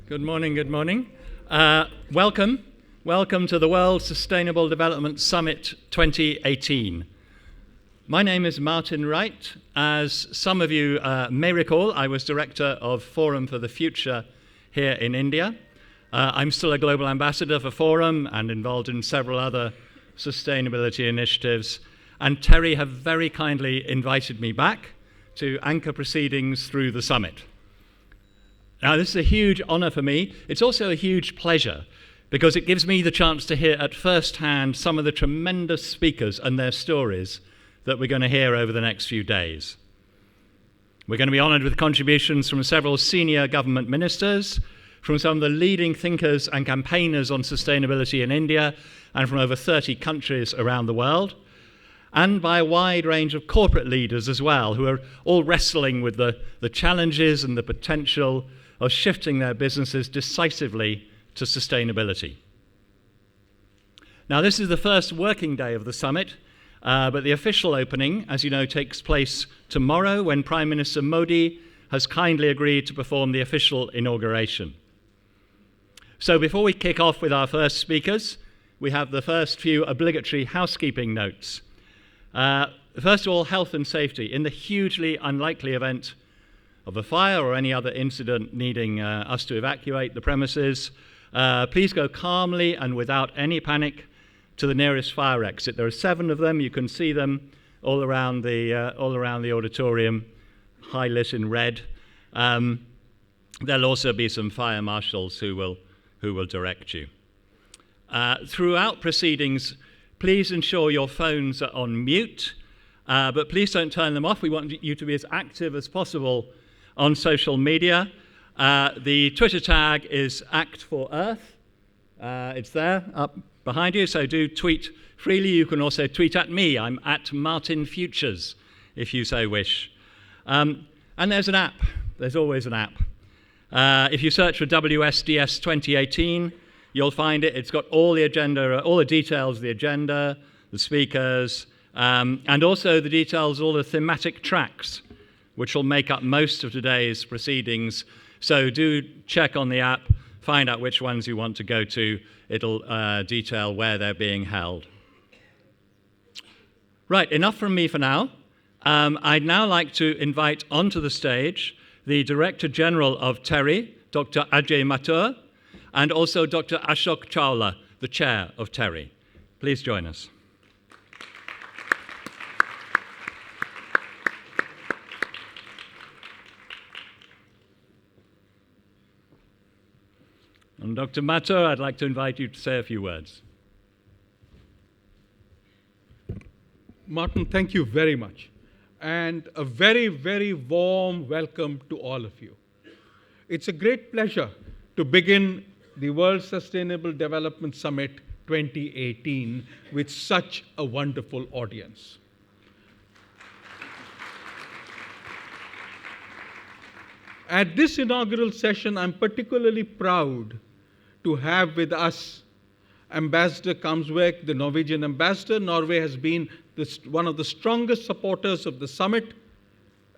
Good morning, good morning. Welcome to the World Sustainable Development Summit 2018. My name is Martin Wright. As some of you may recall, I was director of Forum for the Future here in India. I'm still a global ambassador for Forum and involved in several other sustainability initiatives. And TERI have very kindly invited me back to anchor proceedings through the summit. Now, this is a huge honor for me. It's also a huge pleasure because it gives me the chance to hear at first hand some of the tremendous speakers and their stories that we're going to hear over the next few days. We're going to be honored with contributions from several senior government ministers, from some of the leading thinkers and campaigners on sustainability in India, and from over 30 countries around the world, and by a wide range of corporate leaders as well, who are all wrestling with the challenges and the potential of shifting their businesses decisively to sustainability. Now, this is the first working day of the summit, but the official opening, as you know, takes place tomorrow when Prime Minister Modi has kindly agreed to perform the official inauguration. So before we kick off with our first speakers, we have the first few obligatory housekeeping notes. First of all, health and safety. In the hugely unlikely event of a fire or any other incident needing us to evacuate the premises, please go calmly and without any panic to the nearest fire exit. There are 7 of them. You can see them all around the auditorium, highlit in red. There'll also be some fire marshals who will direct you. Throughout proceedings, please ensure your phones are on mute, but please don't turn them off. We want you to be as active as possible on social media. The Twitter tag is Act4Earth. It's there up behind you, so do tweet freely. You can also tweet at me. I'm at Martin Futures, if you so wish. And there's an app. There's always an app. If you search for WSDS 2018, you'll find it. It's got all the agenda, all the details of the agenda, the speakers, and also the details of all the thematic tracks, which will make up most of today's proceedings. So do check on the app, find out which ones you want to go to. It'll detail where they're being held. Right, enough from me for now. I'd now like to invite onto the stage the Director General of TERI, Dr. Ajay Mathur, and also Dr. Ashok Chawla, the Chair of TERI. Please join us. And Dr. Mathur, I'd like to invite you to say a few words. Martin, thank you very much. And a very, very warm welcome to all of you. It's a great pleasure to begin the World Sustainable Development Summit 2018 with such a wonderful audience. At this inaugural session, I'm particularly proud to have with us Ambassador Kamsvag, the Norwegian ambassador. Norway has been one of the strongest supporters of the summit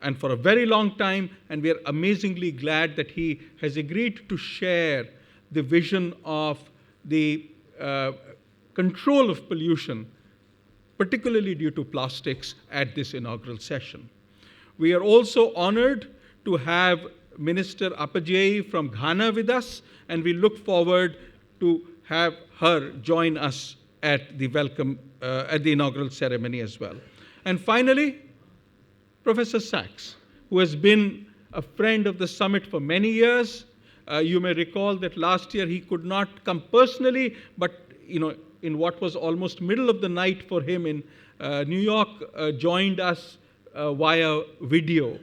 and for a very long time, and we are amazingly glad that he has agreed to share the vision of the control of pollution, particularly due to plastics, at this inaugural session. We are also honored to have Minister Appiagyei from Ghana with us, and we look forward to have her join us at the inaugural ceremony as well. And finally, Professor Sachs, who has been a friend of the summit for many years. You may recall that last year he could not come personally, but in what was almost middle of the night for him in New York, joined us via video.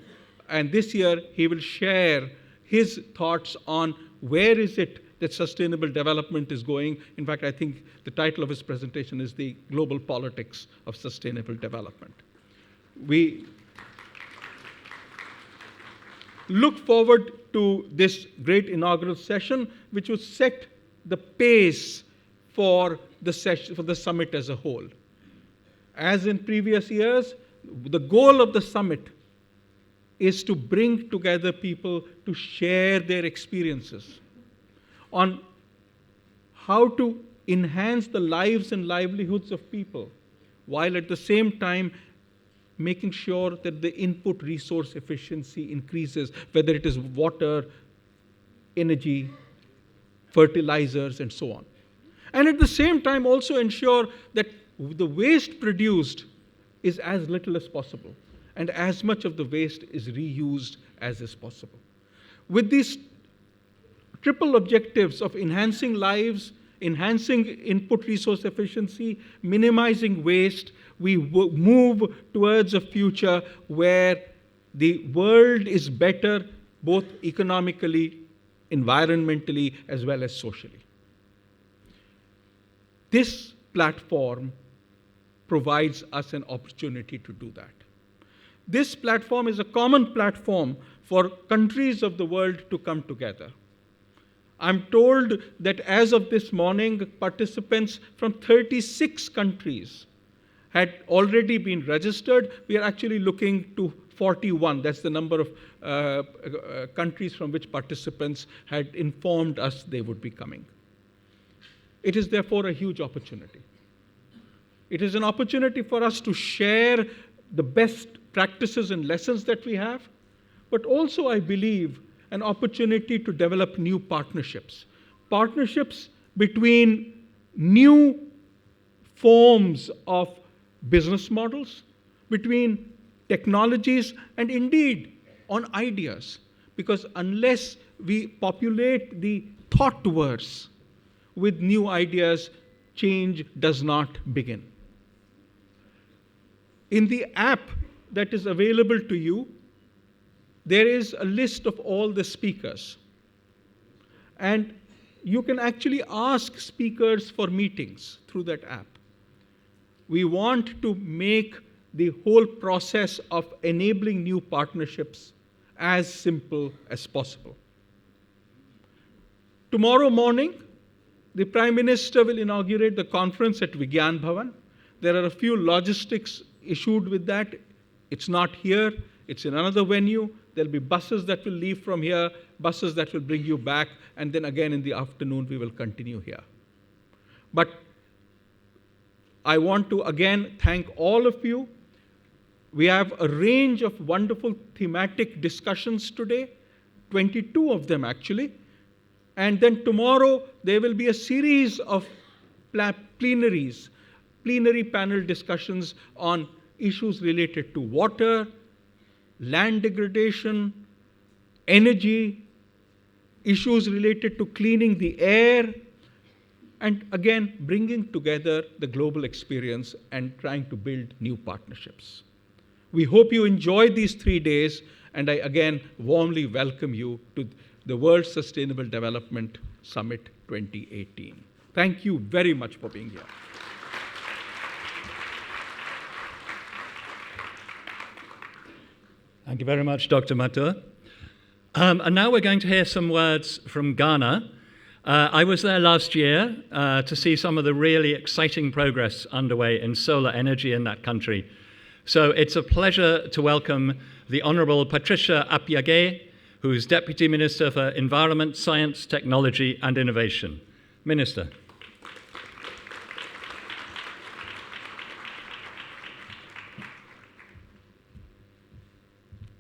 And this year he will share his thoughts on where is it that sustainable development is going. In fact, I think the title of his presentation is The Global Politics of Sustainable Development. We look forward to this great inaugural session, which will set the pace for the summit as a whole. As in previous years, the goal of the summit is to bring together people to share their experiences, on how to enhance the lives and livelihoods of people, while at the same time making sure that the input resource efficiency increases, whether it is water, energy, fertilizers, and so on. And at the same time also ensure that the waste produced is as little as possible, and as much of the waste is reused as is possible. With these triple objectives of enhancing lives, enhancing input resource efficiency, minimizing waste, we move towards a future where the world is better both economically, environmentally, as well as socially. This platform provides us an opportunity to do that. This platform is a common platform for countries of the world to come together. I'm told that as of this morning, participants from 36 countries had already been registered. We are actually looking to 41. That's the number of countries from which participants had informed us they would be coming. It is therefore a huge opportunity. It is an opportunity for us to share the best practices and lessons that we have, but also, I believe, an opportunity to develop new partnerships. Partnerships between new forms of business models, between technologies, and indeed on ideas. Because unless we populate the thoughtverse with new ideas, change does not begin. In the app that is available to you, there is a list of all the speakers. And you can actually ask speakers for meetings through that app. We want to make the whole process of enabling new partnerships as simple as possible. Tomorrow morning, the Prime Minister will inaugurate the conference at Vigyan Bhavan. There are a few logistics issued with that. It's not here, it's in another venue. There'll be buses that will leave from here, buses that will bring you back, and then again in the afternoon we will continue here. But I want to again thank all of you. We have a range of wonderful thematic discussions today, 22 of them actually. And then tomorrow there will be a series of plenary panel discussions on issues related to water, land degradation, energy, issues related to cleaning the air, and again, bringing together the global experience and trying to build new partnerships. We hope you enjoyed these 3 days, and I again warmly welcome you to the World Sustainable Development Summit 2018. Thank you very much for being here. Thank you very much, Dr. Mathur. And now we're going to hear some words from Ghana. I was there last year to see some of the really exciting progress underway in solar energy in that country. So it's a pleasure to welcome the Honourable Patricia Appiagyei, who's Deputy Minister for Environment, Science, Technology and Innovation. Minister.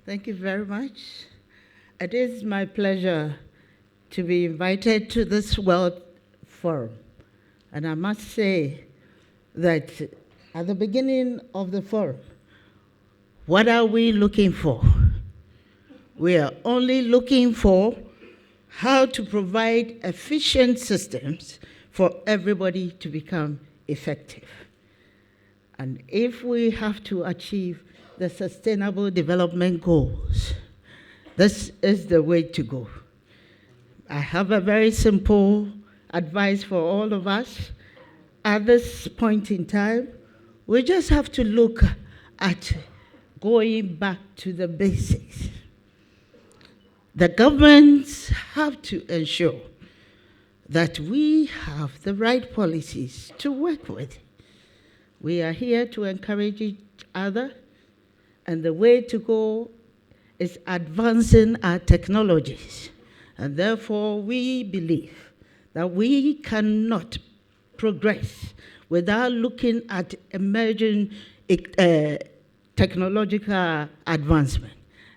Thank you very much. It is my pleasure to be invited to this World Forum. And I must say that at the beginning of the forum, what are we looking for? We are only looking for how to provide efficient systems for everybody to become effective. And if we have to achieve the Sustainable Development Goals, this is the way to go. I have a very simple advice for all of us. At this point in time, we just have to look at going back to the basics. The governments have to ensure that we have the right policies to work with. We are here to encourage each other, and the way to go is advancing our technologies. And therefore, we believe that we cannot progress without looking at emerging technological advancement.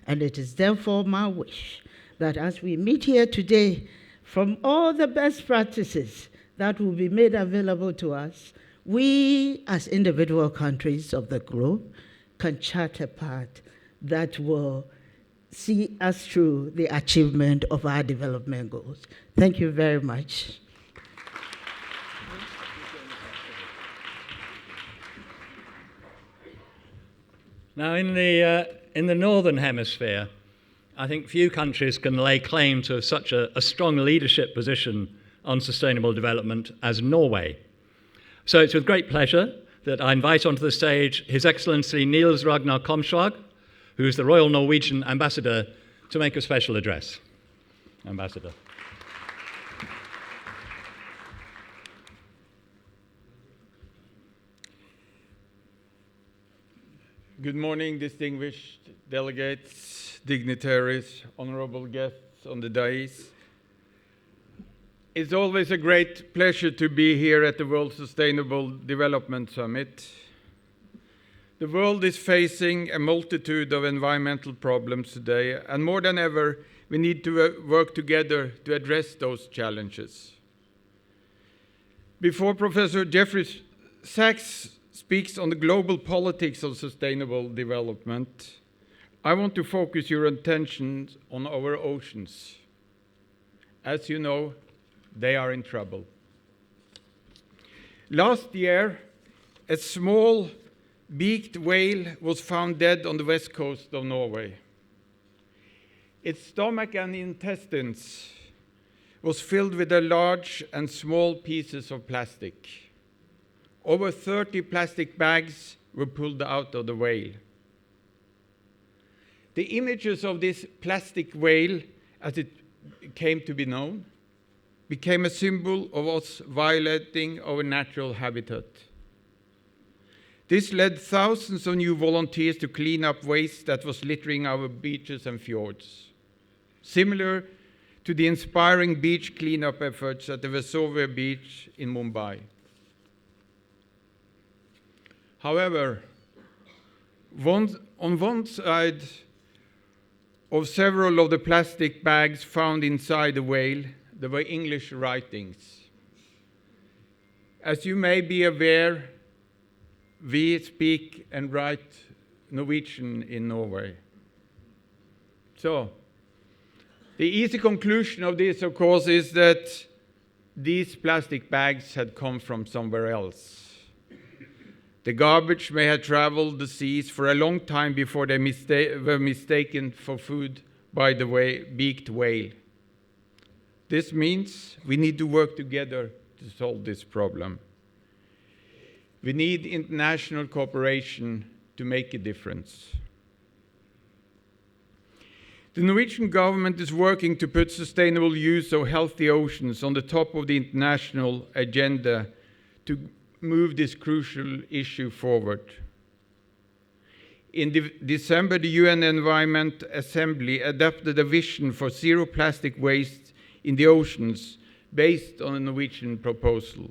And it is therefore my wish that as we meet here today, from all the best practices that will be made available to us, we as individual countries of the globe can chart a path that will see us through the achievement of our development goals. Thank you very much. Now, in the Northern Hemisphere, I think few countries can lay claim to such a strong leadership position on sustainable development as Norway. So it's with great pleasure that I invite onto the stage His Excellency Nils Ragnar Kamsvag, who is the Royal Norwegian Ambassador, to make a special address. Ambassador. Good morning, distinguished delegates, dignitaries, honorable guests on the dais. It's always a great pleasure to be here at the World Sustainable Development Summit. The world is facing a multitude of environmental problems today, and more than ever, we need to work together to address those challenges. Before Professor Jeffrey Sachs speaks on the global politics of sustainable development, I want to focus your attention on our oceans. As you know, they are in trouble. Last year, a small beaked whale was found dead on the west coast of Norway. Its stomach and intestines was filled with large and small pieces of plastic. Over 30 plastic bags were pulled out of the whale. The images of this plastic whale, as it came to be known, became a symbol of us violating our natural habitat. This led thousands of new volunteers to clean up waste that was littering our beaches and fjords, similar to the inspiring beach cleanup efforts at the Vesuvius beach in Mumbai. However, on one side of several of the plastic bags found inside the whale, there were English writings. As you may be aware, we speak and write Norwegian in Norway. So, the easy conclusion of this, of course, is that these plastic bags had come from somewhere else. The garbage may have traveled the seas for a long time before they were mistaken for food by the beaked whale. This means we need to work together to solve this problem. We need international cooperation to make a difference. The Norwegian government is working to put sustainable use of healthy oceans on the top of the international agenda to move this crucial issue forward. In December, the UN Environment Assembly adopted a vision for zero plastic waste in the oceans based on a Norwegian proposal.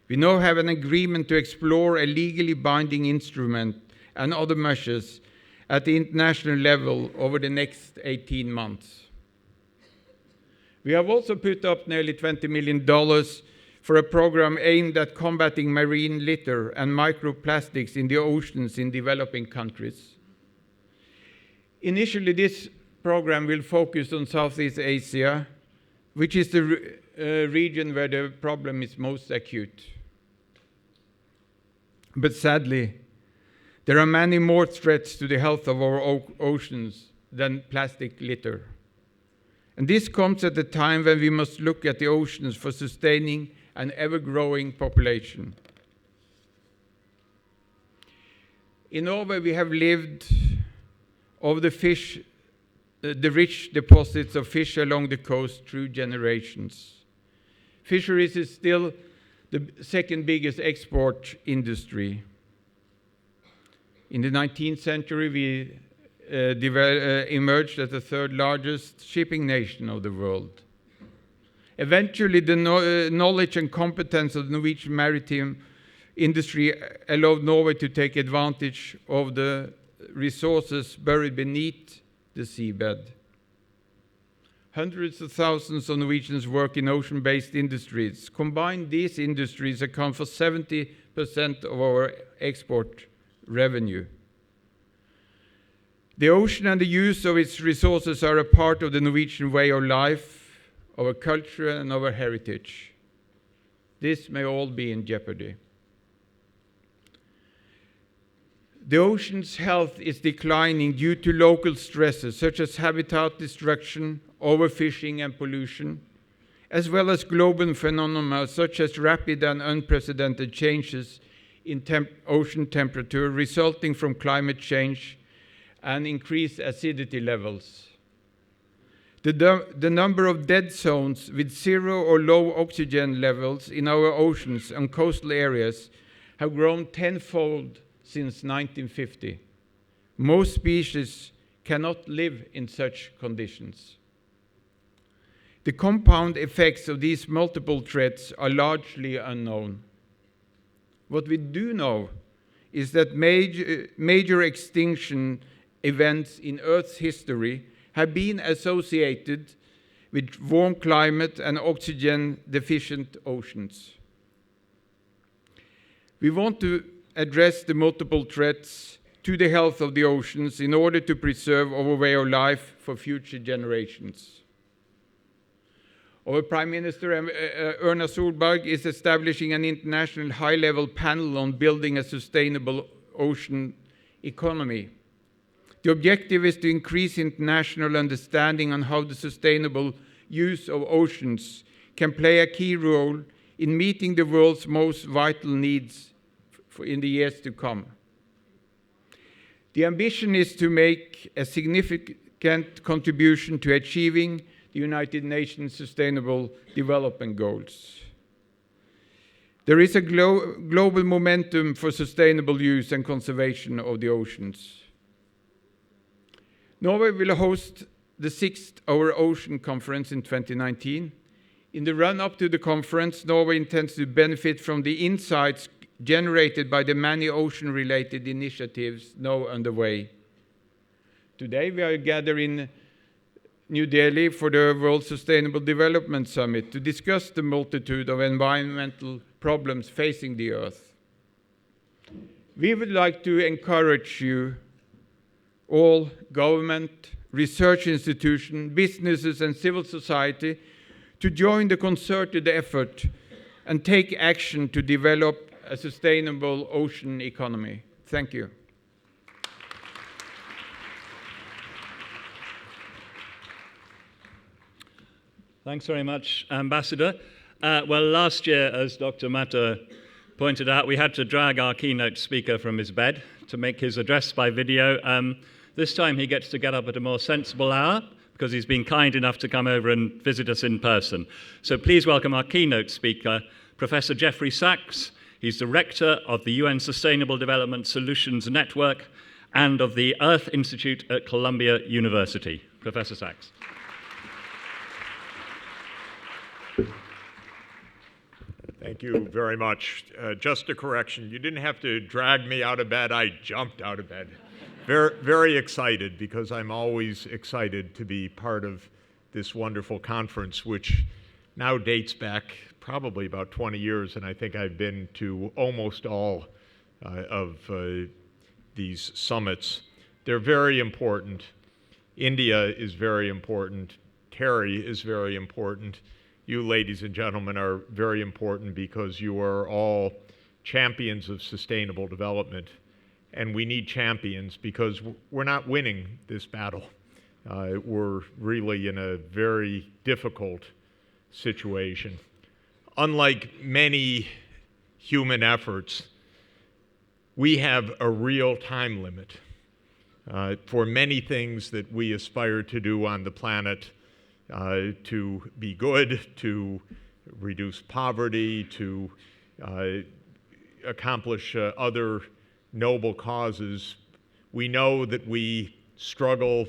We now have an agreement to explore a legally binding instrument and other measures at the international level over the next 18 months. We have also put up nearly $20 million for a program aimed at combating marine litter and microplastics in the oceans in developing countries. Initially, this program will focus on Southeast Asia, which is the region where the problem is most acute. But sadly, there are many more threats to the health of our oceans than plastic litter. And this comes at a time when we must look at the oceans for sustaining an ever-growing population. In Norway, we have lived off the rich deposits of fish along the coast through generations. Fisheries is still the second biggest export industry. In the 19th century, we emerged as the third largest shipping nation of the world. Eventually, the knowledge and competence of the Norwegian maritime industry allowed Norway to take advantage of the resources buried beneath the seabed. Hundreds of thousands of Norwegians work in ocean-based industries. Combined, these industries account for 70% of our export revenue. The ocean and the use of its resources are a part of the Norwegian way of life, our culture, and our heritage. This may all be in jeopardy. The ocean's health is declining due to local stresses such as habitat destruction, overfishing, and pollution, as well as global phenomena such as rapid and unprecedented changes in ocean temperature resulting from climate change and increased acidity levels. The number of dead zones with zero or low oxygen levels in our oceans and coastal areas have grown tenfold since 1950. Most species cannot live in such conditions. The compound effects of these multiple threats are largely unknown. What we do know is that major extinction events in Earth's history have been associated with warm climate and oxygen-deficient oceans. We want to address the multiple threats to the health of the oceans in order to preserve our way of life for future generations. Our Prime Minister, Erna Solberg, is establishing an international high-level panel on building a sustainable ocean economy. The objective is to increase international understanding on how the sustainable use of oceans can play a key role in meeting the world's most vital needs in the years to come. The ambition is to make a significant contribution to achieving the United Nations Sustainable Development Goals. There is a global momentum for sustainable use and conservation of the oceans. Norway will host the 6th Our Ocean Conference in 2019. In the run-up to the conference, Norway intends to benefit from the insights generated by the many ocean-related initiatives now underway. Today, we are gathered in New Delhi for the World Sustainable Development Summit to discuss the multitude of environmental problems facing the Earth. We would like to encourage you all, government, research institutions, businesses, and civil society, to join the concerted effort and take action to develop a sustainable ocean economy. Thank you. Thanks very much, Ambassador. Well, last year, as Dr. Mathur pointed out, we had to drag our keynote speaker from his bed to make his address by video. This time he gets to get up at a more sensible hour because he's been kind enough to come over and visit us in person. So please welcome our keynote speaker, Professor Jeffrey Sachs. He's Director of the UN Sustainable Development Solutions Network and of the Earth Institute at Columbia University. Professor Sachs. Thank you very much. Just a correction, you didn't have to drag me out of bed, I jumped out of bed. Very, very excited, because I'm always excited to be part of this wonderful conference, which now dates back probably about 20 years, and I think I've been to almost all of these summits. They're very important. India is very important. TERI is very important. You, ladies and gentlemen, are very important because you are all champions of sustainable development. And we need champions because we're not winning this battle. We're really in a very difficult situation. Unlike many human efforts, we have a real time limit for many things that we aspire to do on the planet, to be good, to reduce poverty, to accomplish other noble causes. We know that we struggle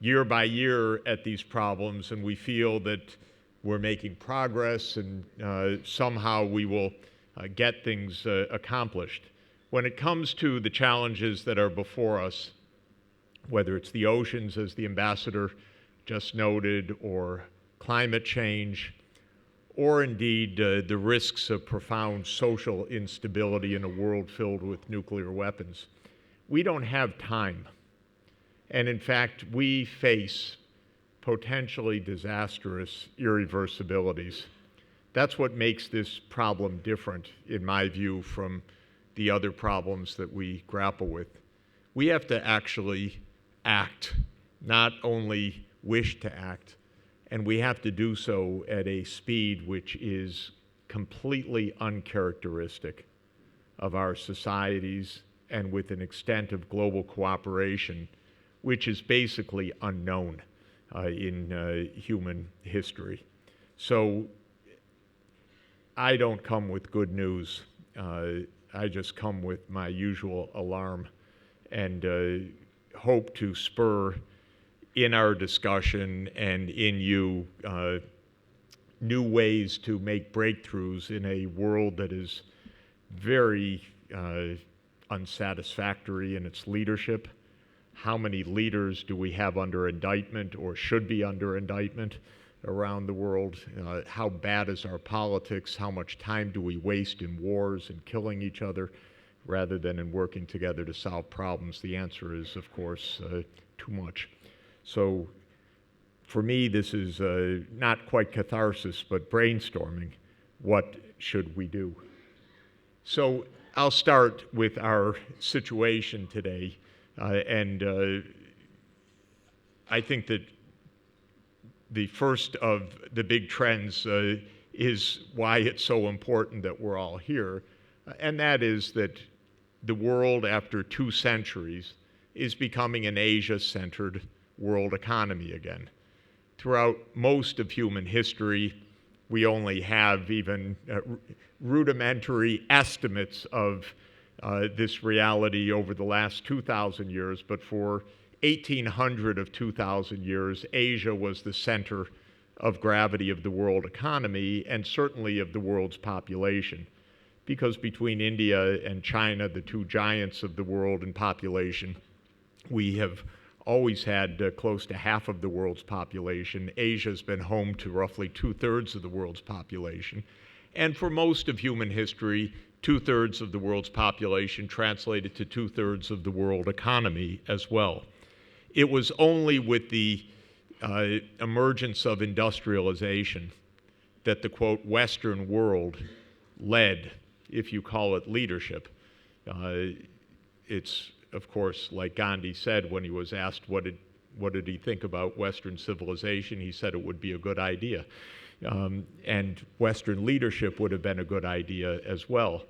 year by year at these problems, and we feel that we're making progress and somehow we will get things accomplished. When it comes to the challenges that are before us, whether it's the oceans, as the ambassador just noted, or climate change, or indeed the risks of profound social instability in a world filled with nuclear weapons, we don't have time. And in fact, we face potentially disastrous irreversibilities. That's what makes this problem different, in my view, from the other problems that we grapple with. We have to actually act, not only wish to act, and we have to do so at a speed which is completely uncharacteristic of our societies and with an extent of global cooperation which is basically unknown in human history. So I don't come with good news. I just come with my usual alarm and hope to spur in our discussion and in you new ways to make breakthroughs in a world that is very unsatisfactory in its leadership. How many leaders do we have under indictment or should be under indictment around the world? How bad is our politics? How much time do we waste in wars and killing each other rather than in working together to solve problems? The answer is, of course, too much. So for me, this is not quite catharsis, but brainstorming. What should we do? So I'll start with our situation today. And I think that the first of the big trends is why it's so important that we're all here, and that is that the world, after 2 centuries, is becoming an Asia-centered world economy again. Throughout most of human history, we only have even rudimentary estimates of this reality over the last 2,000 years, but for 1,800 of 2,000 years, Asia was the center of gravity of the world economy and certainly of the world's population, because between India and China, the 2 giants of the world in population, we have always had close to half of the world's population. Asia's been home to roughly 2/3 of the world's population. And for most of human history, 2/3 of the world's population translated to 2/3 of the world economy as well. It was only with the emergence of industrialization that the, quote, Western world led, if you call it leadership. It's, of course, like Gandhi said when he was asked what did he think about Western civilization, he said it would be a good idea. And Western leadership would have been a good idea as well.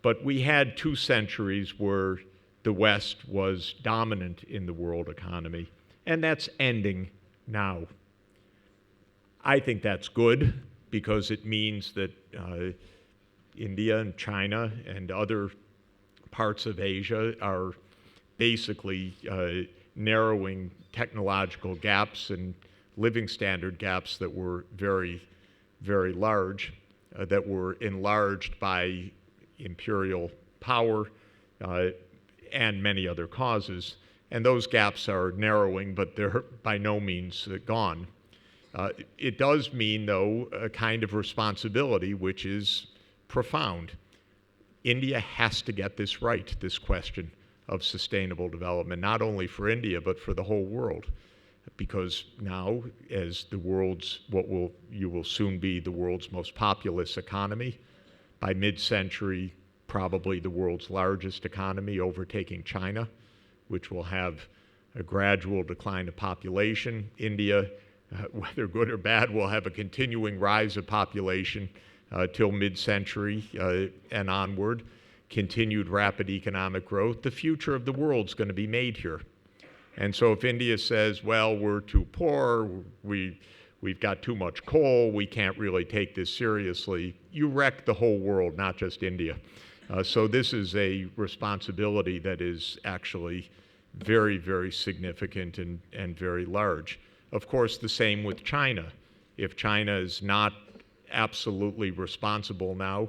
But we had 2 centuries where the West was dominant in the world economy, and that's ending now. I think that's good because it means that India and China and other parts of Asia are basically narrowing technological gaps and living standard gaps that were very, very large, that were enlarged by imperial power and many other causes. And those gaps are narrowing, but they're by no means gone. It does mean, though, a kind of responsibility which is profound. India has to get this right, this question of sustainable development, not only for India, but for the whole world. Because now, as the world's, you will soon be the world's most populous economy, by mid-century, probably the world's largest economy, overtaking China, which will have a gradual decline of population. India, whether good or bad, will have a continuing rise of population till mid-century and onward, continued rapid economic growth. The future of the world's going to be made here. And so if India says, well, we're too poor, we've got too much coal, we can't really take this seriously, you wreck the whole world, not just India. So this is a responsibility that is actually very, very significant and very large. Of course, the same with China. if China is not absolutely responsible now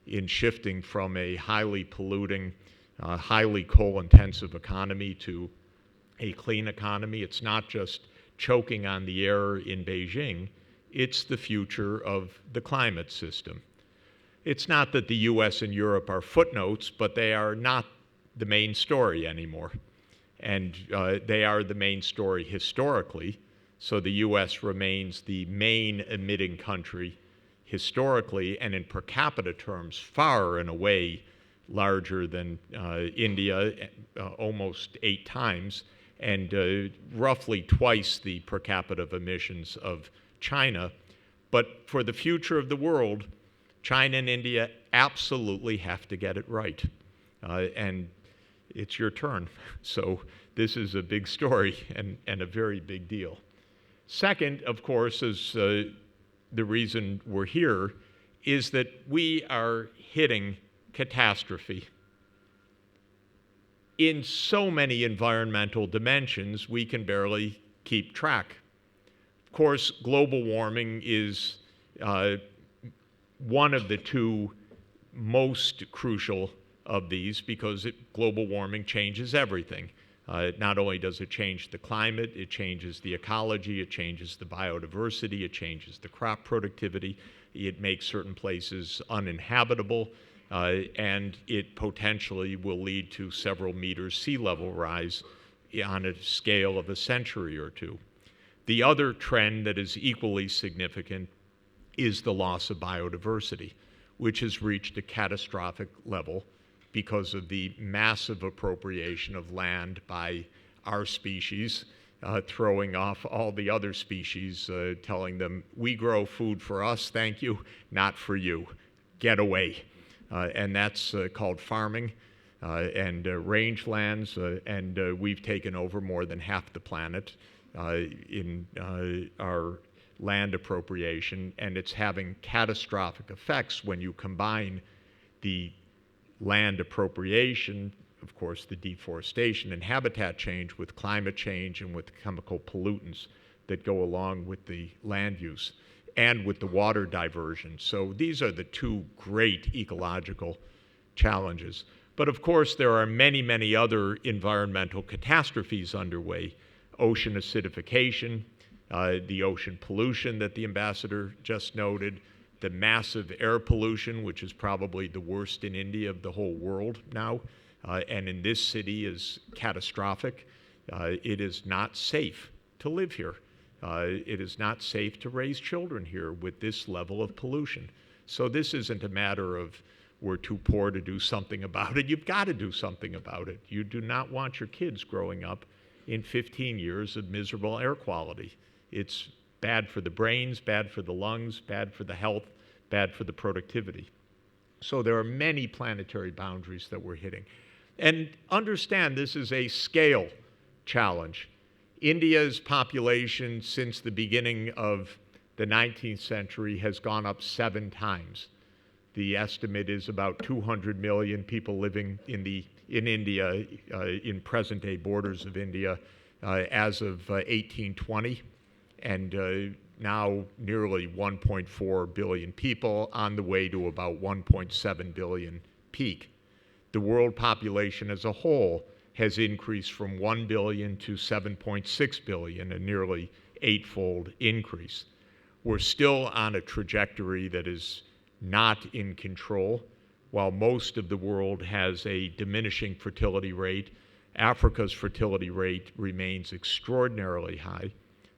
in shifting from a highly polluting, highly coal-intensive economy to a clean economy. It's not just choking on the air in Beijing, it's the future of the climate system. It's not that the US and Europe are footnotes, but they are not the main story anymore. And they are the main story historically. So the US remains the main emitting country historically, and in per capita terms, far and away larger than India, almost 8 times, and roughly twice the per capita of emissions of China. But for the future of the world, China and India absolutely have to get it right. And it's your turn. So this is a big story and a very big deal. Second, of course, is the reason we're here, is that we are hitting catastrophe. In so many environmental dimensions, we can barely keep track. Of course, global warming is one of the two most crucial of these, because global warming changes everything. Not only does it change the climate, it changes the ecology, it changes the biodiversity, it changes the crop productivity, it makes certain places uninhabitable, and it potentially will lead to several meters sea level rise on a scale of a century or two. The other trend that is equally significant is the loss of biodiversity, which has reached a catastrophic level because of the massive appropriation of land by our species, throwing off all the other species, telling them, we grow food for us, thank you, not for you, get away. And that's called farming and rangelands, and we've taken over more than half the planet in our land appropriation, and it's having catastrophic effects when you combine the land appropriation, of course, the deforestation and habitat change, with climate change and with chemical pollutants that go along with the land use, and with the water diversion. So these are the two great ecological challenges. But of course, there are many, many other environmental catastrophes underway. Ocean acidification, the ocean pollution that the ambassador just noted, the massive air pollution, which is probably the worst in India of the whole world now, and in this city is catastrophic. It is not safe to live here. It is not safe to raise children here with this level of pollution. So this isn't a matter of we're too poor to do something about it. You've got to do something about it. You do not want your kids growing up in 15 years of miserable air quality. It's bad for the brains, bad for the lungs, bad for the health, bad for the productivity. So there are many planetary boundaries that we're hitting. And understand this is a scale challenge. India's population since the beginning of the 19th century has gone up 7 times. The estimate is about 200 million people living in India, in present-day borders of India, as of 1820. And now nearly 1.4 billion people, on the way to about 1.7 billion peak. The world population as a whole has increased from 1 billion to 7.6 billion, a nearly 8-fold increase. We're still on a trajectory that is not in control. While most of the world has a diminishing fertility rate, Africa's fertility rate remains extraordinarily high.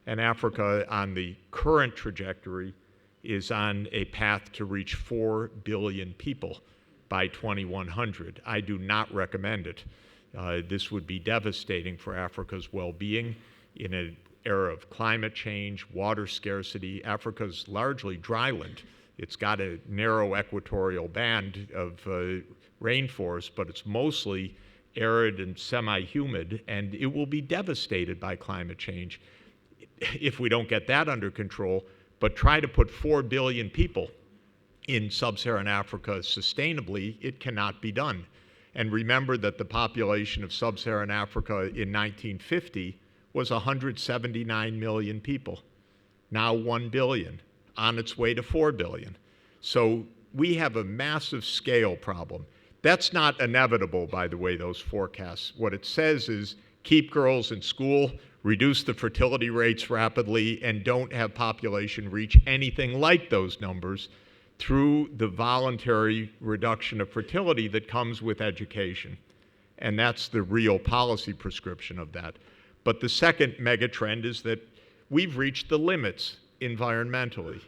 And Africa, on the current trajectory, is on a path to reach 4 billion people by 2100. I do not recommend it. This would be devastating for Africa's well-being in an era of climate change, water scarcity. Africa's largely dryland. It's got a narrow equatorial band of rainforest, but it's mostly arid and semi-humid, and it will be devastated by climate change if we don't get that under control. But try to put 4 billion people in sub-Saharan Africa sustainably, it cannot be done. And remember that the population of sub-Saharan Africa in 1950 was 179 million people. now 1 billion, on its way to 4 billion. So we have a massive scale problem. That's not inevitable, by the way, those forecasts. What it says is keep girls in school, reduce the fertility rates rapidly, and don't have population reach anything like those numbers through the voluntary reduction of fertility that comes with education. And that's the real policy prescription of that. But the second mega trend is that we've reached the limits environmentally.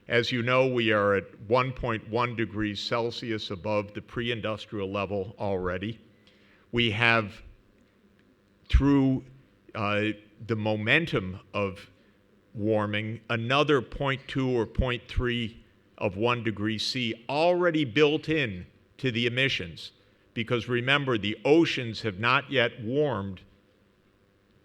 As you know, we are at 1.1 degrees Celsius above the pre-industrial level already. We have, through the momentum of warming, another 0.2 or 0.3 of 1 degree C already built in to the emissions. Because remember, the oceans have not yet warmed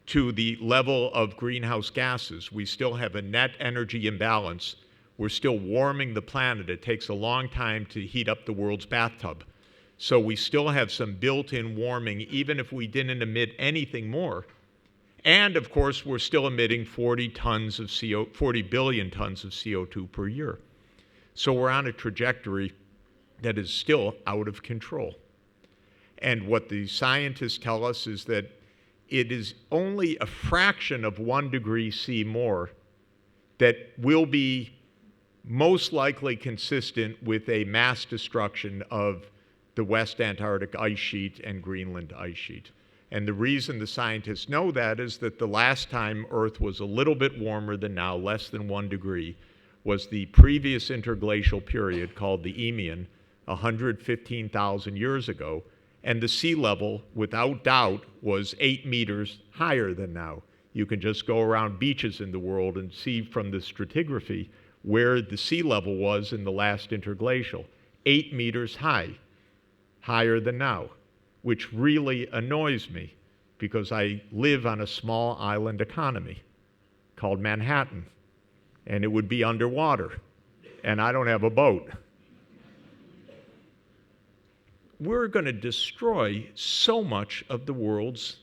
to the level of greenhouse gases. We still have a net energy imbalance. We're still warming the planet. It takes a long time to heat up the world's bathtub. So we still have some built-in warming, even if we didn't emit anything more. And of course, we're still emitting 40 billion tons of CO2 per year. So we're on a trajectory that is still out of control. And what the scientists tell us is that it is only a fraction of 1 degree C more that will be most likely consistent with a mass destruction of the West Antarctic ice sheet and Greenland ice sheet. And the reason the scientists know that is that the last time Earth was a little bit warmer than now, less than 1 degree, was the previous interglacial period called the Eemian, 115,000 years ago. And the sea level, without doubt, was 8 meters higher than now. You can just go around beaches in the world and see from the stratigraphy where the sea level was in the last interglacial. 8 meters high, higher than now, which really annoys me because I live on a small island economy called Manhattan, and it would be underwater, and I don't have a boat. We're going to destroy so much of the world's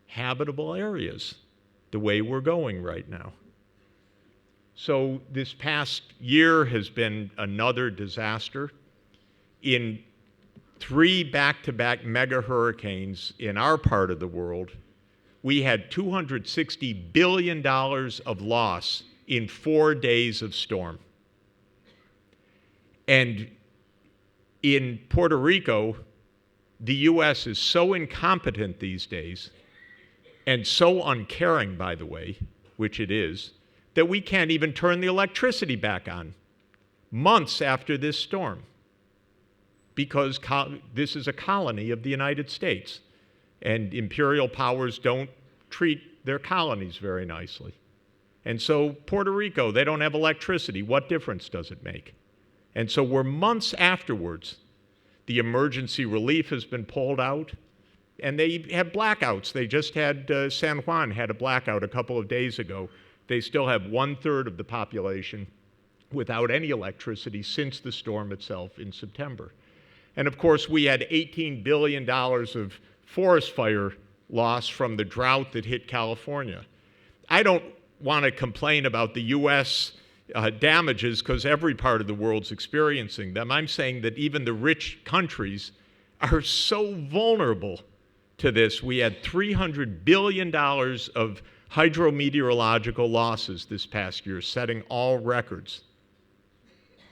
habitable areas the way we're going right now. So this past year has been another disaster. In 3 back-to-back mega hurricanes in our part of the world, we had $260 billion of loss in 4 days of storm. And in Puerto Rico, the U.S. is so incompetent these days, and so uncaring, by the way, which it is, that we can't even turn the electricity back on months after this storm, because this is a colony of the United States, and imperial powers don't treat their colonies very nicely. And so Puerto Rico, they don't have electricity. What difference does it make? And so we're months afterwards. The emergency relief has been pulled out, and they have blackouts. They just had, San Juan had a blackout a couple of days ago. They still have 1/3 of the population without any electricity since the storm itself in September. And of course, we had $18 billion of forest fire loss from the drought that hit California. I don't want to complain about the U.S. Damages because every part of the world's experiencing them. I'm saying that even the rich countries are so vulnerable to this. We had $300 billion of hydrometeorological losses this past year, setting all records.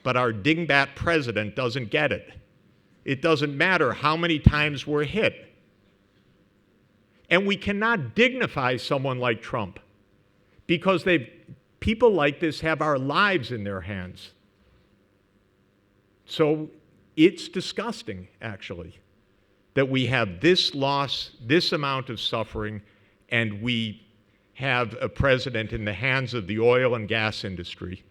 But our dingbat president doesn't get it. It doesn't matter how many times we're hit. And we cannot dignify someone like Trump because people like this have our lives in their hands. So it's disgusting, actually, that we have this loss, this amount of suffering, and we have a president in the hands of the oil and gas industry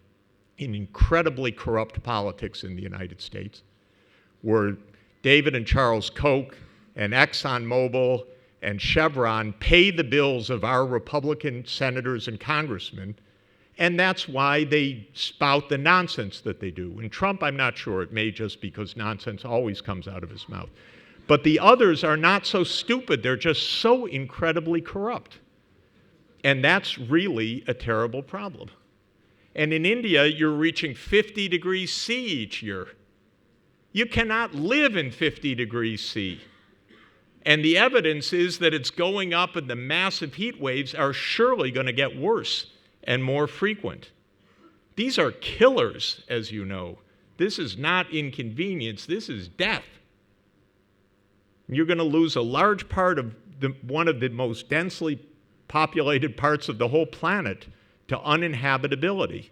in incredibly corrupt politics in the United States, where David and Charles Koch and ExxonMobil and Chevron pay the bills of our Republican senators and congressmen, and that's why they spout the nonsense that they do. And Trump, I'm not sure. It may just because nonsense always comes out of his mouth. But the others are not so stupid. They're just so incredibly corrupt. And that's really a terrible problem. And in India, you're reaching 50 degrees C each year. You cannot live in 50 degrees C. And the evidence is that it's going up, and the massive heat waves are surely going to get worse and more frequent. These are killers, as you know. This is not inconvenience, this is death. You're going to lose a large part of one of the most densely populated parts of the whole planet to uninhabitability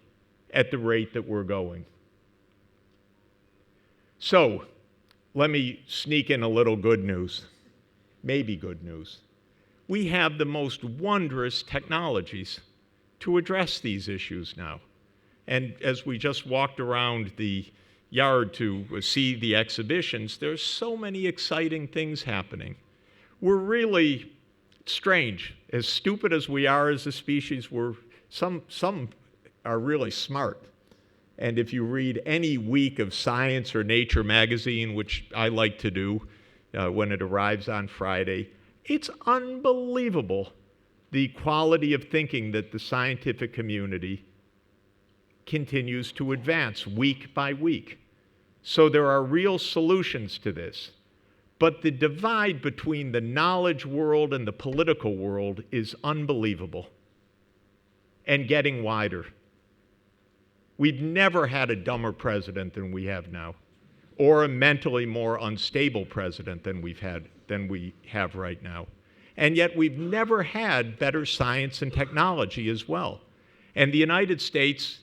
at the rate that we're going. So, let me sneak in a little good news, maybe good news. We have the most wondrous technologies to address these issues now. And as we just walked around the yard to see the exhibitions, there's so many exciting things happening. We're really strange. As stupid as we are as a species, some are really smart. And if you read any week of Science or Nature magazine, which I like to do when it arrives on Friday, it's unbelievable the quality of thinking that the scientific community continues to advance week by week. So there are real solutions to this. But the divide between the knowledge world and the political world is unbelievable and getting wider. We've never had a dumber president than we have now, or a mentally more unstable president than we have right now. And yet we've never had better science and technology as well. And the United States,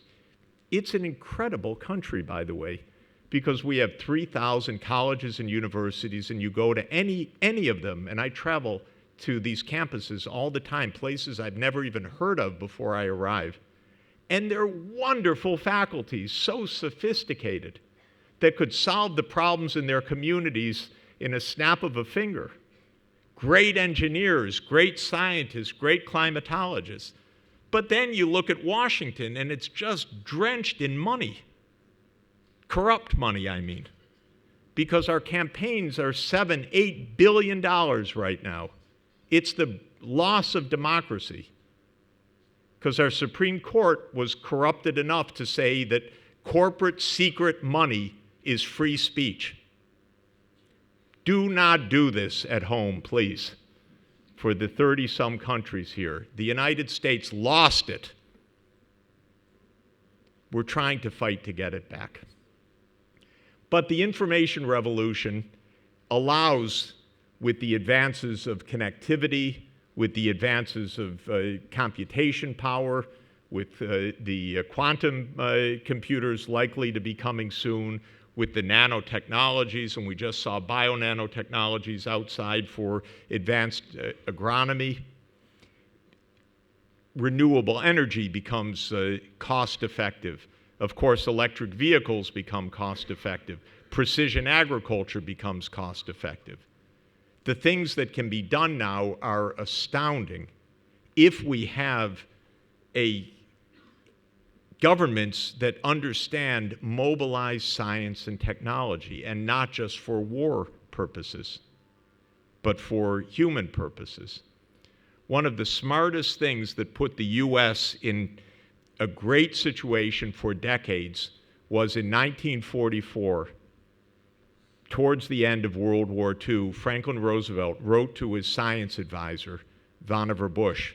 it's an incredible country, by the way, because we have 3,000 colleges and universities, and you go to any of them, and I travel to these campuses all the time, places I've never even heard of before I arrive. And they're wonderful faculties, so sophisticated, that could solve the problems in their communities in a snap of a finger. Great engineers, great scientists, great climatologists. But then you look at Washington, and it's just drenched in money. Corrupt money, I mean. Because our campaigns are $7-8 billion right now. It's the loss of democracy. Because our Supreme Court was corrupted enough to say that corporate secret money is free speech. Do not do this at home, please. For the 30-some countries here. The United States lost it. We're trying to fight to get it back. But the information revolution allows, with the advances of connectivity, with the advances of computation power, with the quantum computers likely to be coming soon, with the nanotechnologies, and we just saw bio-nanotechnologies outside for advanced agronomy. Renewable energy becomes cost-effective. Of course, electric vehicles become cost-effective. Precision agriculture becomes cost-effective. The things that can be done now are astounding if we have governments that understand mobilized science and technology, and not just for war purposes, but for human purposes. One of the smartest things that put the U.S. in a great situation for decades was in 1944, towards the end of World War II, Franklin Roosevelt wrote to his science advisor, Vannevar Bush,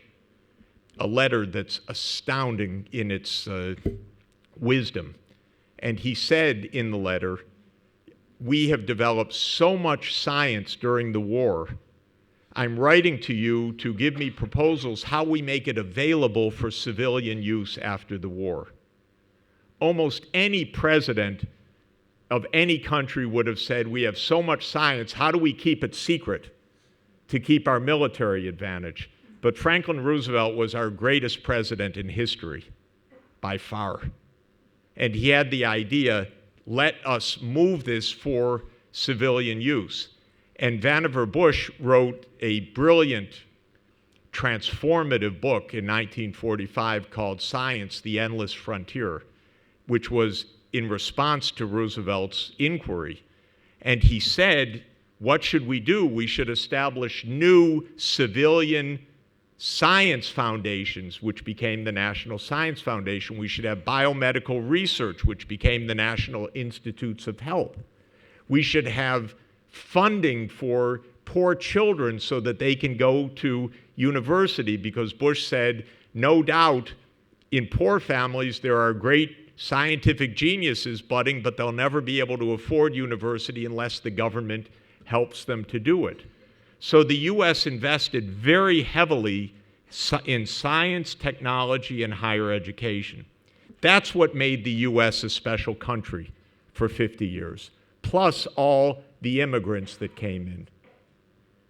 a letter that's astounding in its wisdom. And he said in the letter, "We have developed so much science during the war. I'm writing to you to give me proposals how we make it available for civilian use after the war." Almost any president of any country would have said, we have so much science, how do we keep it secret to keep our military advantage? But Franklin Roosevelt was our greatest president in history, by far. And he had the idea, let us move this for civilian use. And Vannevar Bush wrote a brilliant, transformative book in 1945 called Science, the Endless Frontier, which was in response to Roosevelt's inquiry. And he said, what should we do? We should establish new civilian science foundations, which became the National Science Foundation. We should have biomedical research, which became the National Institutes of Health. We should have funding for poor children so that they can go to university, because Bush said, no doubt, in poor families there are great scientific geniuses budding, but they'll never be able to afford university unless the government helps them to do it. So the U.S. invested very heavily in science, technology, and higher education. That's what made the U.S. a special country for 50 years, plus all the immigrants that came in.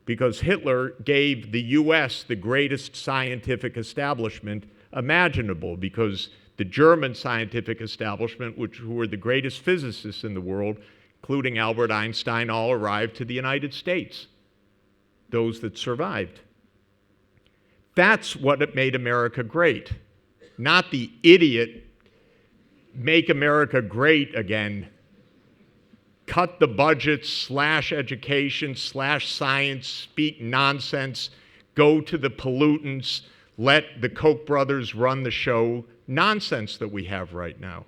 Because Hitler gave the U.S. the greatest scientific establishment imaginable, because the German scientific establishment, who were the greatest physicists in the world, including Albert Einstein, all arrived to the United States, those that survived. That's what made America great, not the idiot make America great again, cut the budget, slash education, slash science, speak nonsense, go to the pollutants, let the Koch brothers run the show, nonsense that we have right now.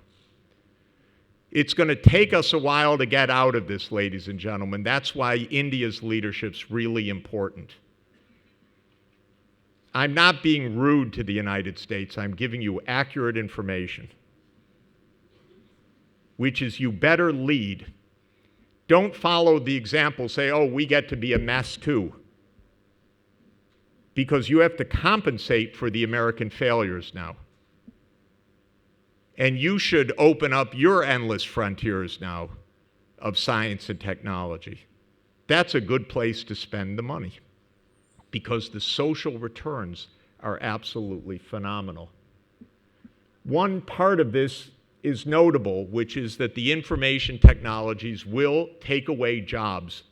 It's going to take us a while to get out of this, ladies and gentlemen. That's why India's leadership's really important. I'm not being rude to the United States. I'm giving you accurate information, which is you better lead. Don't follow the example, say, oh, we get to be a mess too. Because you have to compensate for the American failures now. And you should open up your endless frontiers now of science and technology. That's a good place to spend the money, because the social returns are absolutely phenomenal. One part of this is notable, which is that the information technologies will take away jobs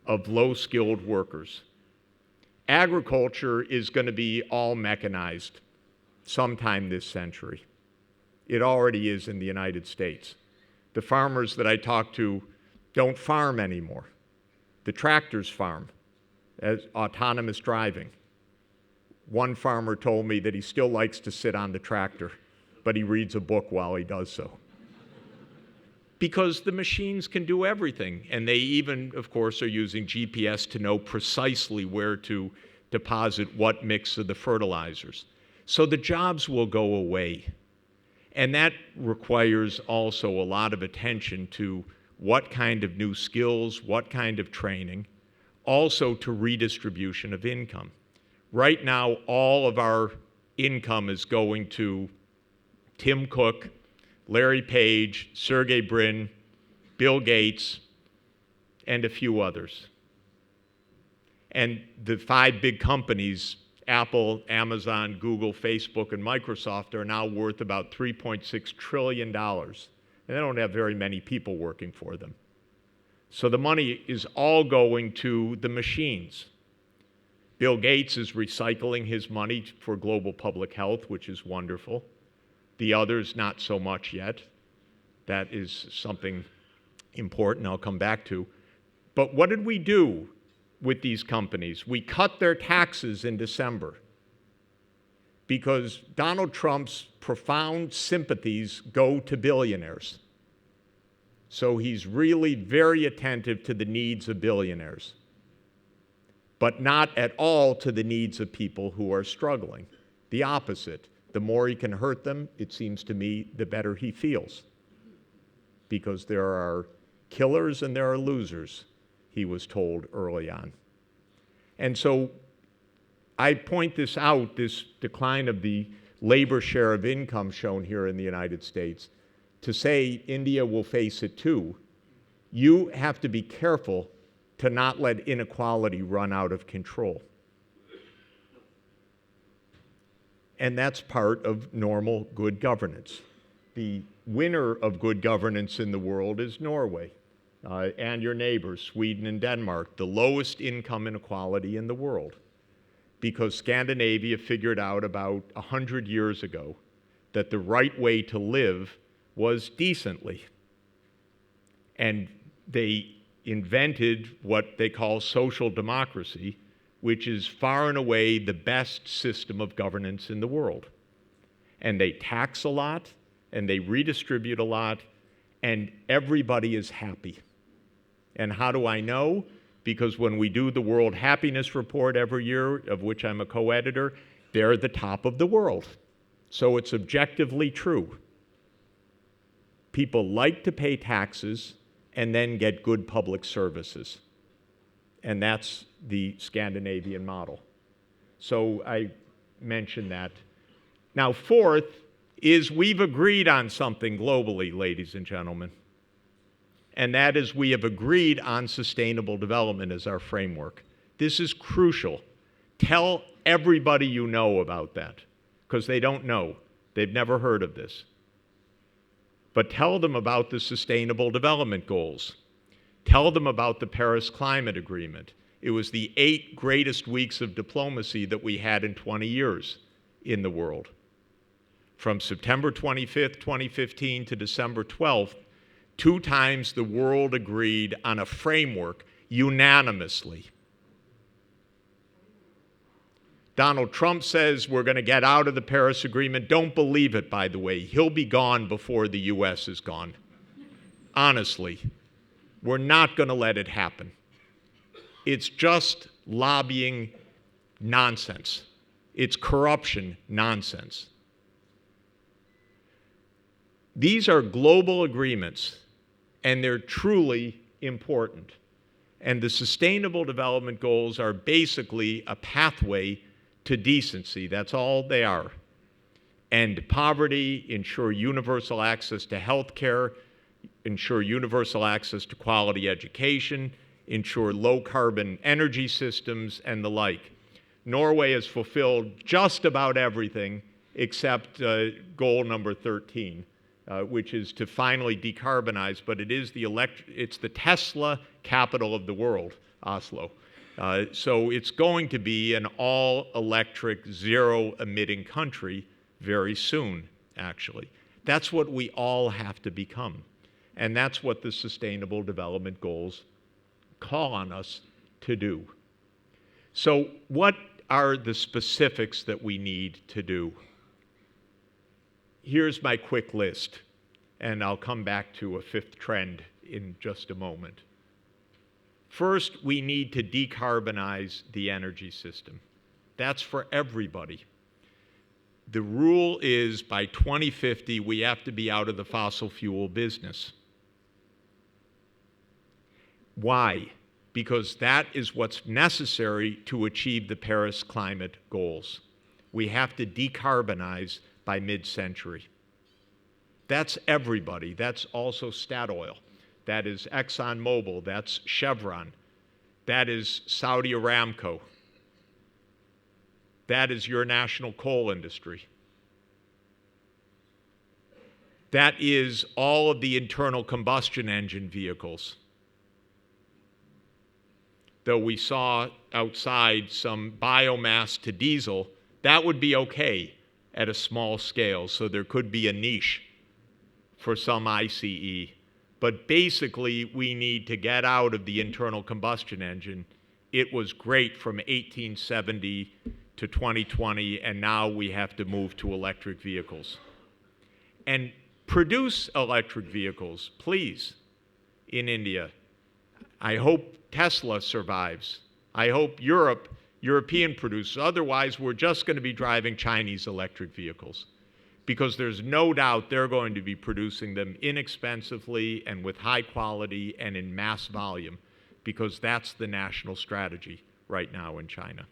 of low-skilled workers. Agriculture is going to be all mechanized sometime this century. It already is in the United States. The farmers that I talk to don't farm anymore. The tractors farm as autonomous driving. One farmer told me that he still likes to sit on the tractor, but he reads a book while he does so. Because the machines can do everything, and they even, of course, are using GPS to know precisely where to deposit what mix of the fertilizers. So the jobs will go away. And that requires also a lot of attention to what kind of new skills, what kind of training, also to redistribution of income. Right now, all of our income is going to Tim Cook, Larry Page, Sergey Brin, Bill Gates, and a few others. And the 5 big companies, Apple, Amazon, Google, Facebook, and Microsoft, are now worth about $3.6 trillion. And they don't have very many people working for them. So the money is all going to the machines. Bill Gates is recycling his money for global public health, which is wonderful. The others, not so much yet. That is something important I'll come back to. But what did we do with these companies? We cut their taxes in December because Donald Trump's profound sympathies go to billionaires. So he's really very attentive to the needs of billionaires, but not at all to the needs of people who are struggling. The opposite. The more he can hurt them, it seems to me, the better he feels. Because there are killers and there are losers, he was told early on. And so I point this out, this decline of the labor share of income shown here in the United States, to say India will face it too. You have to be careful to not let inequality run out of control. And that's part of normal good governance. The winner of good governance in the world is Norway. And your neighbors, Sweden and Denmark, the lowest income inequality in the world, because Scandinavia figured out about 100 years ago that the right way to live was decently. And they invented what they call social democracy, which is far and away the best system of governance in the world. And they tax a lot, and they redistribute a lot, and everybody is happy. And how do I know? Because when we do the World Happiness Report every year, of which I'm a co-editor, they're the top of the world. So it's objectively true. People like to pay taxes and then get good public services. And that's the Scandinavian model. So I mentioned that. Now, fourth is we've agreed on something globally, ladies and gentlemen. And that is we have agreed on sustainable development as our framework. This is crucial. Tell everybody you know about that, because they don't know. They've never heard of this. But tell them about the Sustainable Development Goals. Tell them about the Paris Climate Agreement. It was the 8 greatest weeks of diplomacy that we had in 20 years in the world. From September 25th, 2015 to December 12th, 2 times the world agreed on a framework unanimously. Donald Trump says we're going to get out of the Paris Agreement. Don't believe it, by the way. He'll be gone before the US is gone. Honestly, we're not going to let it happen. It's just lobbying nonsense. It's corruption nonsense. These are global agreements, and they're truly important. And the Sustainable Development Goals are basically a pathway to decency. That's all they are. End poverty, ensure universal access to health care, ensure universal access to quality education, ensure low-carbon energy systems, and the like. Norway has fulfilled just about everything except goal number 13. Which is to finally decarbonize, but it is it's the Tesla capital of the world, Oslo. So it's going to be an all-electric, zero-emitting country very soon, actually. That's what we all have to become. And that's what the Sustainable Development Goals call on us to do. So what are the specifics that we need to do? Here's my quick list, and I'll come back to a 5th trend in just a moment. First, we need to decarbonize the energy system. That's for everybody. The rule is by 2050, we have to be out of the fossil fuel business. Why? Because that is what's necessary to achieve the Paris climate goals. We have to decarbonize by mid-century. That's everybody. That's also Statoil. That is ExxonMobil. That's Chevron. That is Saudi Aramco. That is your national coal industry. That is all of the internal combustion engine vehicles. Though we saw outside some biomass to diesel, that would be okay at a small scale, so there could be a niche for some ICE. But basically, we need to get out of the internal combustion engine. It was great from 1870 to 2020, and now we have to move to electric vehicles. And produce electric vehicles, please, in India. I hope Tesla survives. I hope European producers. Otherwise, we're just going to be driving Chinese electric vehicles, because there's no doubt they're going to be producing them inexpensively and with high quality and in mass volume, because that's the national strategy right now in China.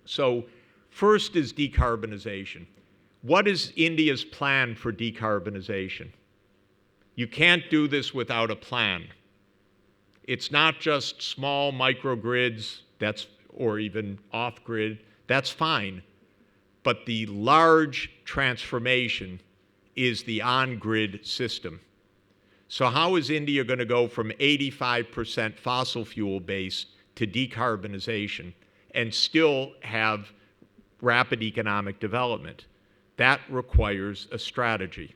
So first is decarbonization. What is India's plan for decarbonization? You can't do this without a plan. It's not just small microgrids, or even off-grid, that's fine. But the large transformation is the on-grid system. So how is India going to go from 85% fossil fuel based to decarbonization and still have rapid economic development? That requires a strategy.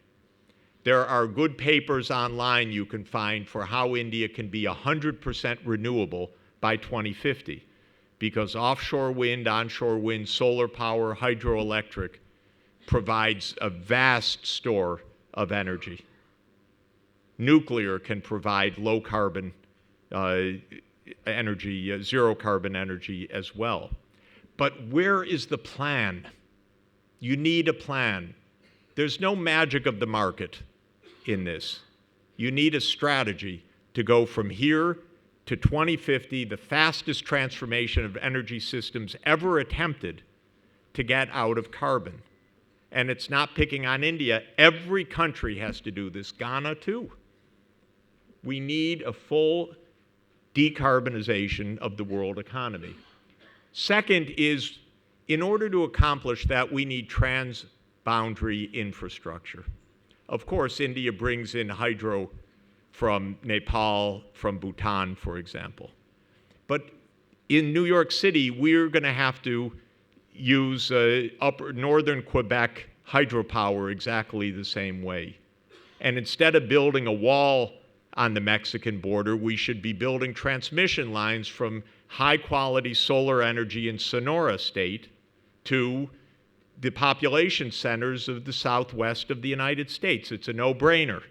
There are good papers online you can find for how India can be 100% renewable by 2050, because offshore wind, onshore wind, solar power, hydroelectric provides a vast store of energy. Nuclear can provide low carbon energy, zero carbon energy as well. But where is the plan? You need a plan. There's no magic of the market in this. You need a strategy to go from here to 2050, the fastest transformation of energy systems ever attempted to get out of carbon. And it's not picking on India. Every country has to do this, Ghana too. We need a full decarbonization of the world economy. Second is, in order to accomplish that, we need transboundary infrastructure. Of course, India brings in hydro from Nepal, from Bhutan, for example. But in New York City, we're going to have to use upper northern Quebec hydropower exactly the same way. And instead of building a wall on the Mexican border, we should be building transmission lines from high-quality solar energy in Sonora State to the population centers of the southwest of the United States. It's a no-brainer.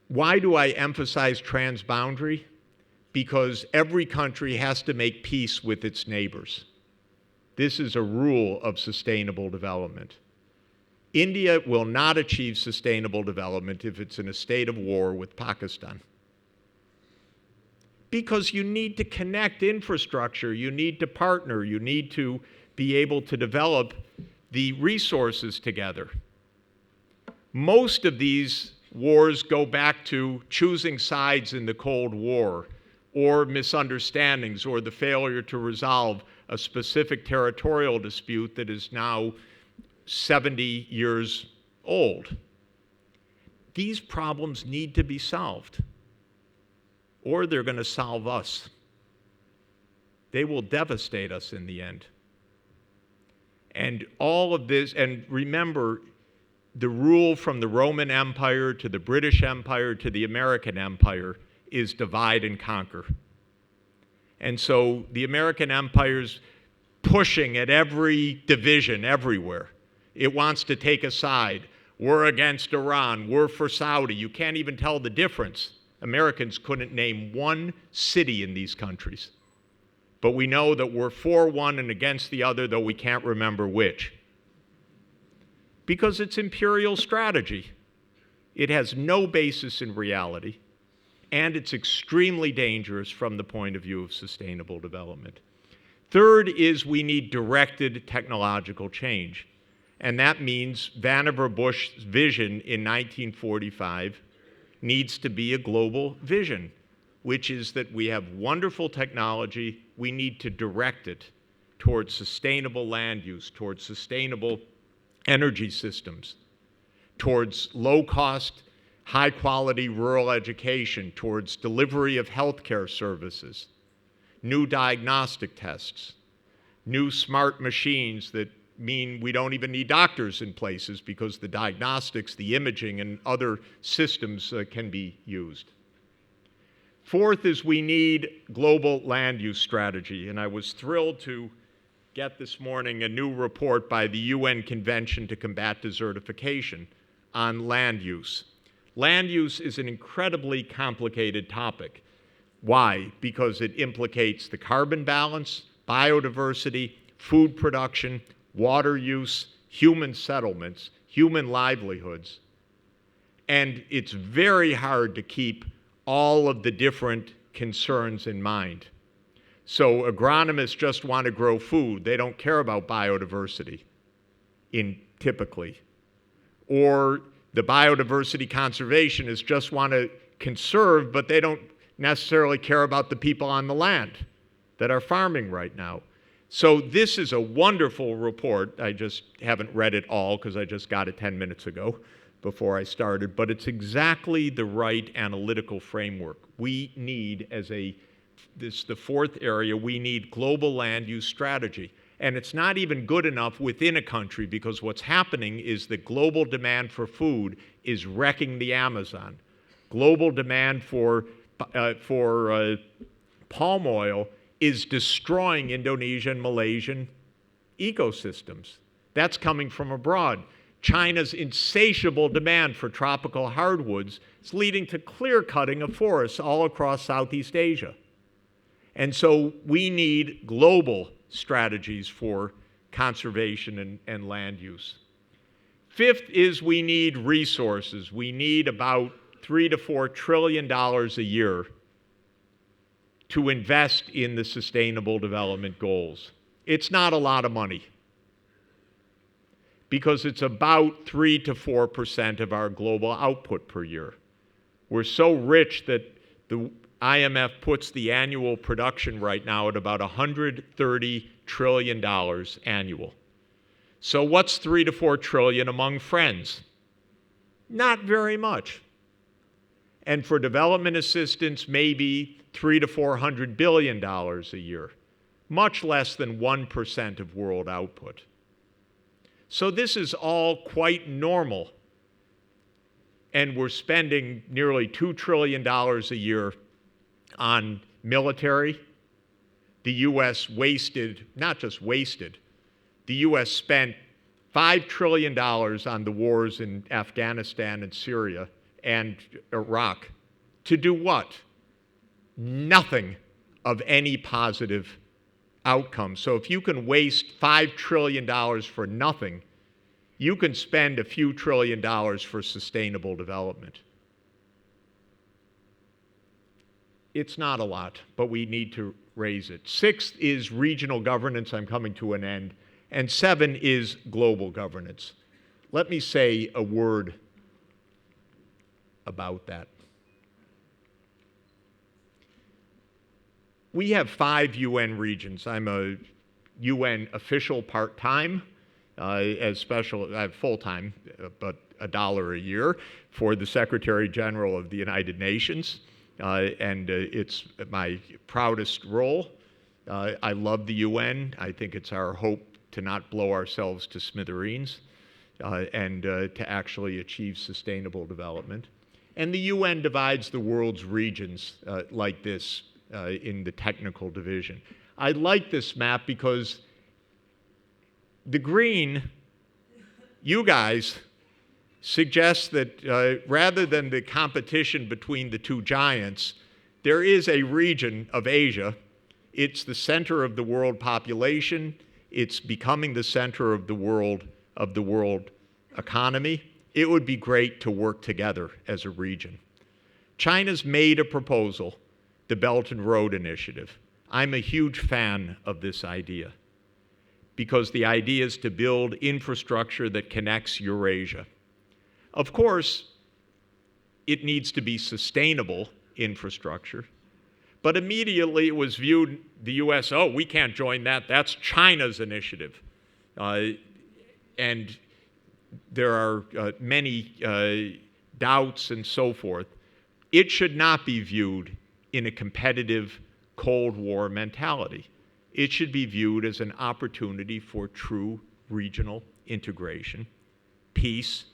Why do I emphasize transboundary? Because every country has to make peace with its neighbors. This is a rule of sustainable development. India will not achieve sustainable development if it's in a state of war with Pakistan. Because you need to connect infrastructure, you need to partner, you need to be able to develop the resources together. Most of these wars go back to choosing sides in the Cold War, or misunderstandings, or the failure to resolve a specific territorial dispute that is now 70 years old. These problems need to be solved, or they're going to solve us. They will devastate us in the end. And all of this, and remember, the rule from the Roman Empire to the British Empire to the American Empire is divide and conquer. And so the American Empire's pushing at every division everywhere. It wants to take a side. We're against Iran. We're for Saudi. You can't even tell the difference. Americans couldn't name one city in these countries. But we know that we're for one and against the other, though we can't remember which. Because it's imperial strategy. It has no basis in reality, and it's extremely dangerous from the point of view of sustainable development. Third is we need directed technological change. And that means Vannevar Bush's vision in 1945 needs to be a global vision, which is that we have wonderful technology, we need to direct it towards sustainable land use, towards sustainable energy systems, towards low-cost, high-quality rural education, towards delivery of healthcare services, new diagnostic tests, new smart machines that mean we don't even need doctors in places because the diagnostics, the imaging, and other systems can be used. Fourth is we need global land use strategy, and I was thrilled to get this morning a new report by the UN Convention to Combat Desertification on land use. Land use is an incredibly complicated topic. Why? Because it implicates the carbon balance, biodiversity, food production, water use, human settlements, human livelihoods. And it's very hard to keep all of the different concerns in mind. So agronomists just want to grow food. They don't care about biodiversity typically. Or the biodiversity conservationists just want to conserve, but they don't necessarily care about the people on the land that are farming right now. So this is a wonderful report. I just haven't read it all because I just got it 10 minutes ago before I started, but it's exactly the right analytical framework. We need, the fourth area, we need global land use strategy. And it's not even good enough within a country because what's happening is that global demand for food is wrecking the Amazon. Global demand for palm oil is destroying Indonesian, Malaysian ecosystems. That's coming from abroad. China's insatiable demand for tropical hardwoods is leading to clear cutting of forests all across Southeast Asia. And so we need global strategies for conservation and land use. Fifth is we need resources. We need about $3 to $4 trillion a year to invest in the Sustainable Development Goals. It's not a lot of money because it's about 3 to 4% of our global output per year. We're so rich that the IMF puts the annual production right now at about $130 trillion annual. So what's 3 to 4 trillion among friends? Not very much. And for development assistance, maybe $300 to $400 billion a year, much less than 1% of world output. So this is all quite normal. And we're spending nearly $2 trillion a year on military. The U.S. wasted, not just wasted, the U.S. spent $5 trillion on the wars in Afghanistan and Syria and Iraq. To do what? Nothing of any positive outcome. So if you can waste $5 trillion for nothing, you can spend a few $1 trillion for sustainable development. It's not a lot, but we need to raise it. Sixth is regional governance. I'm coming to an end. And 7 is global governance. Let me say a word about that. We have 5 UN regions. I'm a UN official part-time, as special, I have full-time, but $1 a year for the Secretary General of the United Nations. And it's my proudest role. I love the UN. I think it's our hope to not blow ourselves to smithereens and to actually achieve sustainable development. And the UN divides the world's regions like this in the technical division. I like this map because the green, you guys, suggests that rather than the competition between the two giants, there is a region of Asia. It's the center of the world population. It's becoming the center of the world economy. It would be great to work together as a region. China's made a proposal, the Belt and Road Initiative. I'm a huge fan of this idea because the idea is to build infrastructure that connects Eurasia. Of course, it needs to be sustainable infrastructure, but immediately it was viewed, the US, oh, we can't join that, that's China's initiative. And there are many doubts and so forth. It should not be viewed in a competitive Cold War mentality. It should be viewed as an opportunity for true regional integration, peace,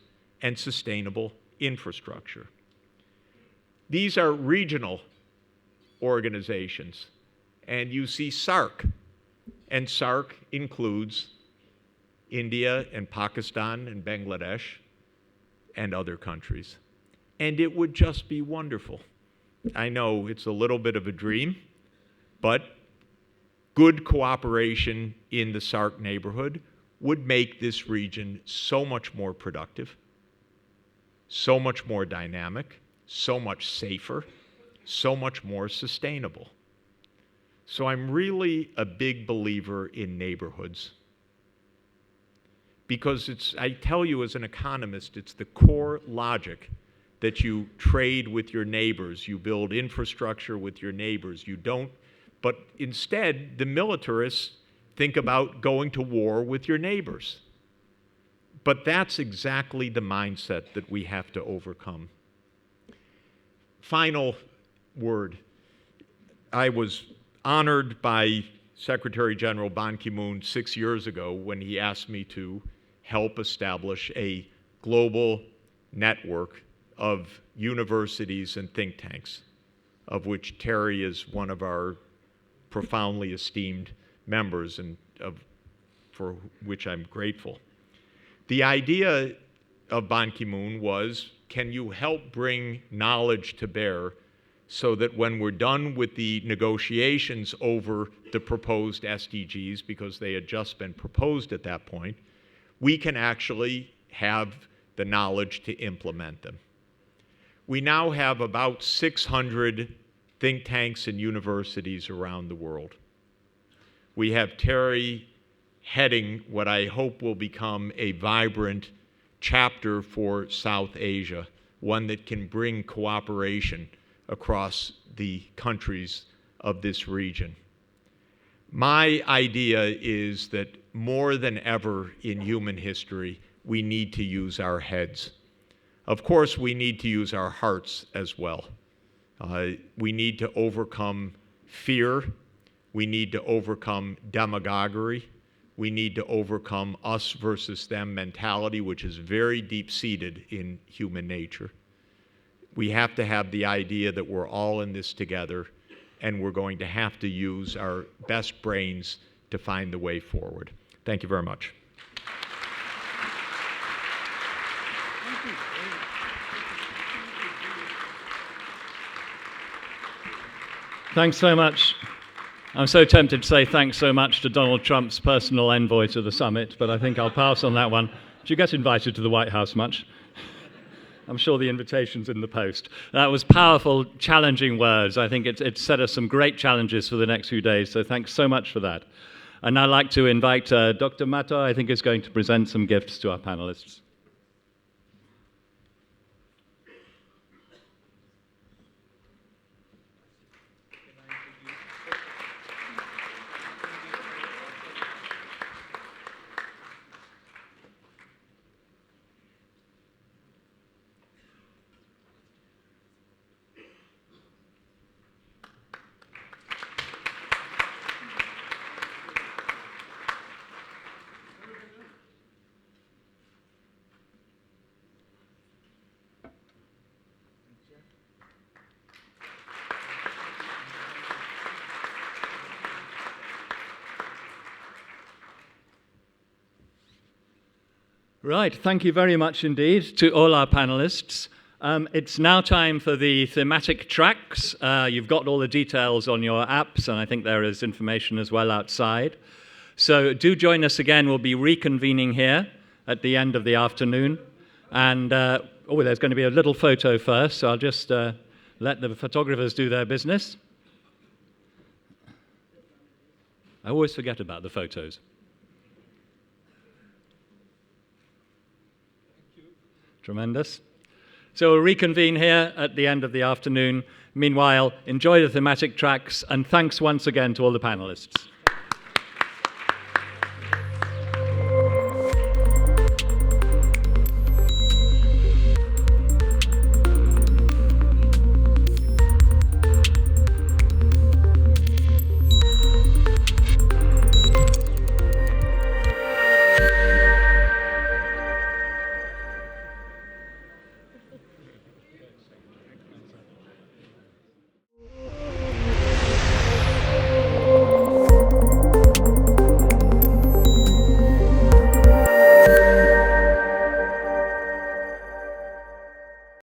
and sustainable infrastructure. These are regional organizations, and you see SAARC, and SAARC includes India and Pakistan and Bangladesh and other countries. And it would just be wonderful. I know it's a little bit of a dream, but good cooperation in the SAARC neighborhood would make this region so much more productive, so much more dynamic, so much safer, so much more sustainable. So I'm really a big believer in neighborhoods because it's, I tell you as an economist, it's the core logic that you trade with your neighbors, you build infrastructure with your neighbors, you don't, but instead the militarists think about going to war with your neighbors. But that's exactly the mindset that we have to overcome. Final word. I was honored by Secretary General Ban Ki-moon 6 years ago when he asked me to help establish a global network of universities and think tanks of which TERI is one of our profoundly esteemed members, and for which I'm grateful. The idea of Ban Ki-moon was, can you help bring knowledge to bear so that when we're done with the negotiations over the proposed SDGs, because they had just been proposed at that point, we can actually have the knowledge to implement them. We now have about 600 think tanks and universities around the world. We have TERI heading what I hope will become a vibrant chapter for South Asia, one that can bring cooperation across the countries of this region. My idea is that more than ever in human history, we need to use our heads. Of course, we need to use our hearts as well. We need to overcome fear. We need to overcome demagoguery. We need to overcome us versus them mentality, which is very deep-seated in human nature. We have to have the idea that we're all in this together, and we're going to have to use our best brains to find the way forward. Thank you very much. Thanks so much. I'm so tempted to say thanks so much to Donald Trump's personal envoy to the summit, but I think I'll pass on that one. Do you get invited to the White House much? I'm sure the invitation's in the post. That was powerful, challenging words. I think it set us some great challenges for the next few days, so thanks so much for that. And I'd like to invite Dr. Mathur, I think, is going to present some gifts to our panelists. Right, thank you very much indeed to all our panelists. It's now time for the thematic tracks. You've got all the details on your apps, and I think there is information as well outside. So do join us again. We'll be reconvening here at the end of the afternoon. And, there's going to be a little photo first, so I'll just let the photographers do their business. I always forget about the photos. Tremendous. So we'll reconvene here at the end of the afternoon. Meanwhile, enjoy the thematic tracks, and thanks once again to all the panelists.